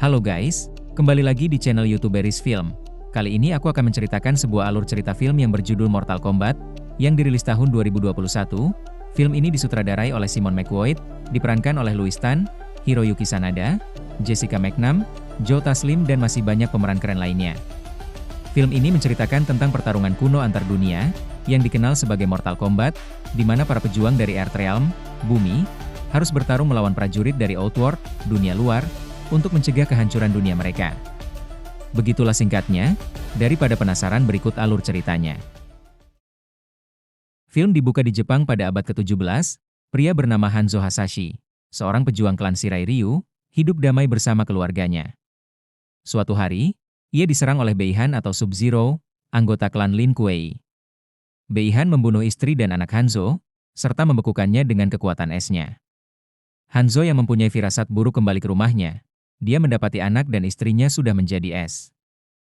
Halo guys, kembali lagi di channel YouTube Beris Film. Kali ini aku akan menceritakan sebuah alur cerita film yang berjudul Mortal Kombat, yang dirilis tahun 2021. Film ini disutradarai oleh Simon McQuoid, diperankan oleh Louis Tan, Hiroyuki Sanada, Jessica McNamee, Joe Taslim dan masih banyak pemeran keren lainnya. Film ini menceritakan tentang pertarungan kuno antar dunia, yang dikenal sebagai Mortal Kombat, di mana para pejuang dari Earthrealm, bumi, harus bertarung melawan prajurit dari Outworld, dunia luar, untuk mencegah kehancuran dunia mereka. Begitulah singkatnya, daripada penasaran berikut alur ceritanya. Film dibuka di Jepang pada abad ke-17, pria bernama Hanzo Hasashi, seorang pejuang klan Shirai Ryu, hidup damai bersama keluarganya. Suatu hari, ia diserang oleh Beihan atau Sub-Zero, anggota klan Lin Kuei. Beihan membunuh istri dan anak Hanzo, serta membekukannya dengan kekuatan esnya. Hanzo yang mempunyai firasat buruk kembali ke rumahnya. Dia mendapati anak dan istrinya sudah menjadi es.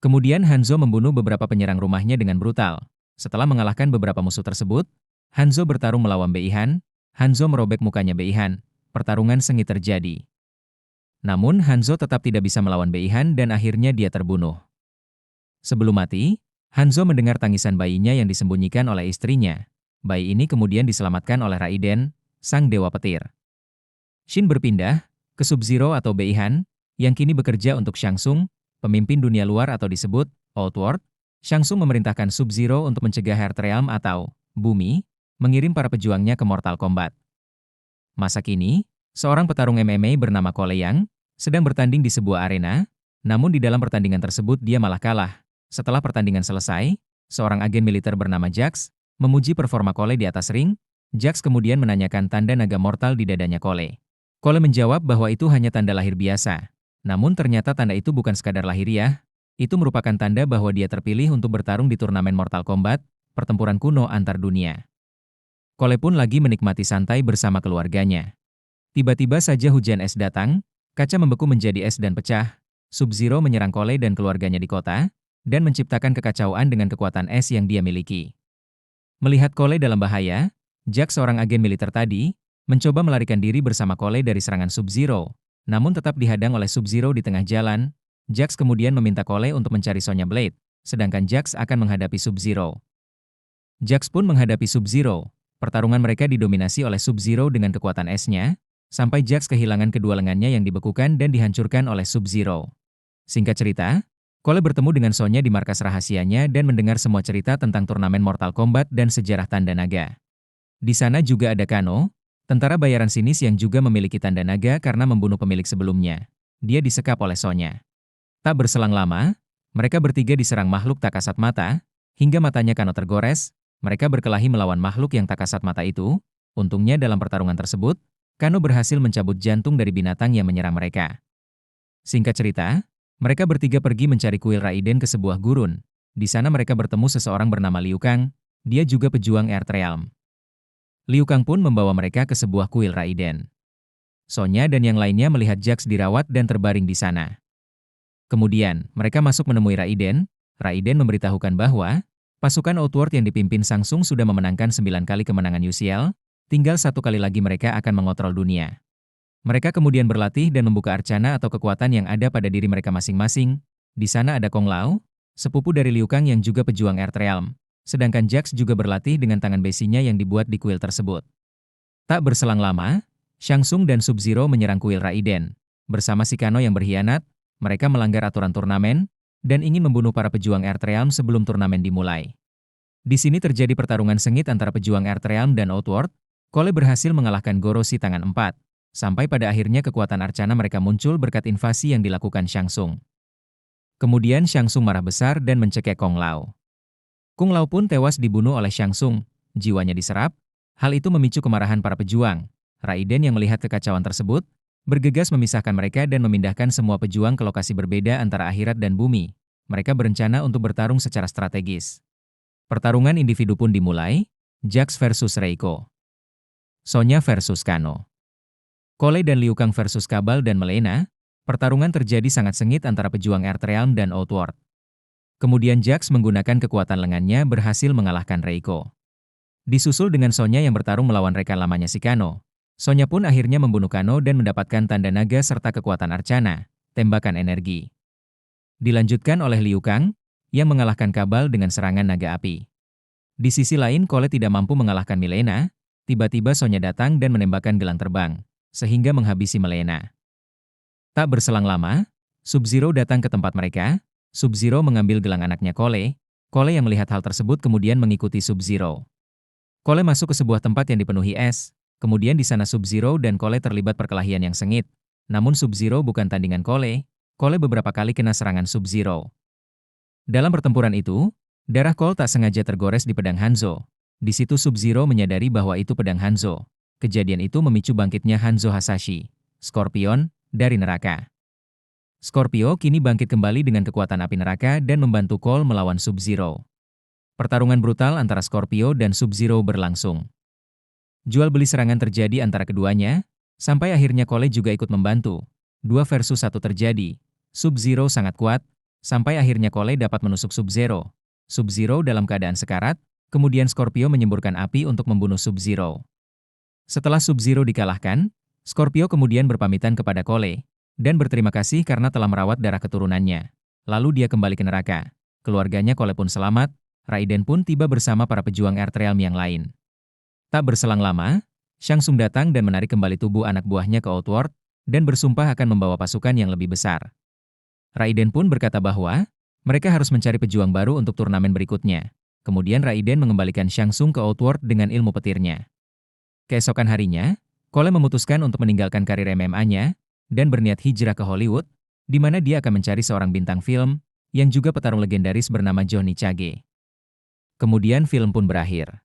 Kemudian Hanzo membunuh beberapa penyerang rumahnya dengan brutal. Setelah mengalahkan beberapa musuh tersebut, Hanzo bertarung melawan Beihan. Hanzo merobek mukanya Beihan. Pertarungan sengit terjadi. Namun Hanzo tetap tidak bisa melawan Beihan dan akhirnya dia terbunuh. Sebelum mati, Hanzo mendengar tangisan bayinya yang disembunyikan oleh istrinya. Bayi ini kemudian diselamatkan oleh Raiden, sang dewa petir. Shin berpindah ke Sub-Zero atau Beihan, yang kini bekerja untuk Shang Tsung, pemimpin dunia luar atau disebut Outworld. Shang Tsung memerintahkan Sub-Zero untuk mencegah Earthrealm atau bumi, mengirim para pejuangnya ke Mortal Kombat. Masa kini, seorang petarung MMA bernama Cole Yang sedang bertanding di sebuah arena, namun di dalam pertandingan tersebut dia malah kalah. Setelah pertandingan selesai, seorang agen militer bernama Jax memuji performa Cole di atas ring. Jax kemudian menanyakan tanda naga mortal di dadanya Cole. Cole menjawab bahwa itu hanya tanda lahir biasa. Namun ternyata tanda itu bukan sekadar lahiriah, itu merupakan tanda bahwa dia terpilih untuk bertarung di turnamen Mortal Kombat, pertempuran kuno antar dunia. Cole pun lagi menikmati santai bersama keluarganya. Tiba-tiba saja hujan es datang, kaca membeku menjadi es dan pecah. Sub-Zero menyerang Cole dan keluarganya di kota, dan menciptakan kekacauan dengan kekuatan es yang dia miliki. Melihat Cole dalam bahaya, Jax seorang agen militer tadi, mencoba melarikan diri bersama Cole dari serangan Sub-Zero, namun tetap dihadang oleh Sub-Zero di tengah jalan. Jax kemudian meminta Cole untuk mencari Sonya Blade, sedangkan Jax akan menghadapi Sub-Zero. Jax pun menghadapi Sub-Zero. Pertarungan mereka didominasi oleh Sub-Zero dengan kekuatan esnya, sampai Jax kehilangan kedua lengannya yang dibekukan dan dihancurkan oleh Sub-Zero. Singkat cerita, Cole bertemu dengan Sonya di markas rahasianya dan mendengar semua cerita tentang turnamen Mortal Kombat dan sejarah tanda naga. Di sana juga ada Kano, tentara bayaran sinis yang juga memiliki tanda naga karena membunuh pemilik sebelumnya. Dia disekap oleh Sonya. Tak berselang lama, mereka bertiga diserang makhluk tak kasat mata, hingga matanya Kano tergores. Mereka berkelahi melawan makhluk yang tak kasat mata itu. Untungnya dalam pertarungan tersebut, Kano berhasil mencabut jantung dari binatang yang menyerang mereka. Singkat cerita, mereka bertiga pergi mencari kuil Raiden ke sebuah gurun. Di sana mereka bertemu seseorang bernama Liu Kang, dia juga pejuang Earthrealm. Liu Kang pun membawa mereka ke sebuah kuil Raiden. Sonya dan yang lainnya melihat Jax dirawat dan terbaring di sana. Kemudian, mereka masuk menemui Raiden. Raiden memberitahukan bahwa pasukan Outworld yang dipimpin Shang Tsung sudah memenangkan 9 kali kemenangan UCL, tinggal 1 kali lagi mereka akan mengontrol dunia. Mereka kemudian berlatih dan membuka arcana atau kekuatan yang ada pada diri mereka masing-masing. Di sana ada Kung Lao, sepupu dari Liu Kang yang juga pejuang Earthrealm. Sedangkan Jax juga berlatih dengan tangan besinya yang dibuat di kuil tersebut. Tak berselang lama, Shang Tsung dan Sub-Zero menyerang kuil Raiden. Bersama si Kano yang berkhianat, mereka melanggar aturan turnamen, dan ingin membunuh para pejuang Earthrealm sebelum turnamen dimulai. Di sini terjadi pertarungan sengit antara pejuang Earthrealm dan Outworld. Cole berhasil mengalahkan Goro si tangan 4, sampai pada akhirnya kekuatan arcana mereka muncul berkat invasi yang dilakukan Shang Tsung. Kemudian Shang Tsung marah besar dan mencekik Kung Lao. Kung Lao pun tewas dibunuh oleh Shang Tsung, jiwanya diserap. Hal itu memicu kemarahan para pejuang. Raiden yang melihat kekacauan tersebut, bergegas memisahkan mereka dan memindahkan semua pejuang ke lokasi berbeda antara akhirat dan bumi. Mereka berencana untuk bertarung secara strategis. Pertarungan individu pun dimulai, Jax versus Reiko. Sonya versus Kano. Cole dan Liu Kang versus Kabal dan Melena. Pertarungan terjadi sangat sengit antara pejuang Earthrealm dan Outworld. Kemudian Jax menggunakan kekuatan lengannya berhasil mengalahkan Reiko. Disusul dengan Sonya yang bertarung melawan rekan lamanya si Kano. Sonya pun akhirnya membunuh Kano dan mendapatkan tanda naga serta kekuatan arcana. tembakan energi. Dilanjutkan oleh Liu Kang, yang mengalahkan Kabal dengan serangan naga api. Di sisi lain, Cole tidak mampu mengalahkan Milena. Tiba-tiba Sonya datang dan menembakkan gelang terbang, sehingga menghabisi Milena. Tak berselang lama, Sub-Zero datang ke tempat mereka. Sub-Zero mengambil gelang anaknya Cole. Cole yang melihat hal tersebut kemudian mengikuti Sub-Zero. Cole masuk ke sebuah tempat yang dipenuhi es. Kemudian di sana Sub-Zero dan Cole terlibat perkelahian yang sengit. Namun Sub-Zero bukan tandingan Cole. Cole beberapa kali kena serangan Sub-Zero. Dalam pertempuran itu, darah Cole tak sengaja tergores di pedang Hanzo. Di situ Sub-Zero menyadari bahwa itu pedang Hanzo. Kejadian itu memicu bangkitnya Hanzo Hasashi, Scorpion, dari neraka. Scorpio kini bangkit kembali dengan kekuatan api neraka dan membantu Cole melawan Sub-Zero. Pertarungan brutal antara Scorpio dan Sub-Zero berlangsung. Jual beli serangan terjadi antara keduanya, sampai akhirnya Cole juga ikut membantu. 2 versus 1 terjadi. Sub-Zero sangat kuat, sampai akhirnya Cole dapat menusuk Sub-Zero. Sub-Zero dalam keadaan sekarat, kemudian Scorpio menyemburkan api untuk membunuh Sub-Zero. Setelah Sub-Zero dikalahkan, Scorpio kemudian berpamitan kepada Cole, dan berterima kasih karena telah merawat darah keturunannya. Lalu dia kembali ke neraka. Keluarganya Cole pun selamat, Raiden pun tiba bersama para pejuang Earthrealm yang lain. Tak berselang lama, Shang Tsung datang dan menarik kembali tubuh anak buahnya ke Outworld, dan bersumpah akan membawa pasukan yang lebih besar. Raiden pun berkata bahwa mereka harus mencari pejuang baru untuk turnamen berikutnya. Kemudian Raiden mengembalikan Shang Tsung ke Outworld dengan ilmu petirnya. Keesokan harinya, Cole memutuskan untuk meninggalkan karir MMA-nya, dan berniat hijrah ke Hollywood, di mana dia akan mencari seorang bintang film, yang juga petarung legendaris bernama Johnny Cage. Kemudian film pun berakhir.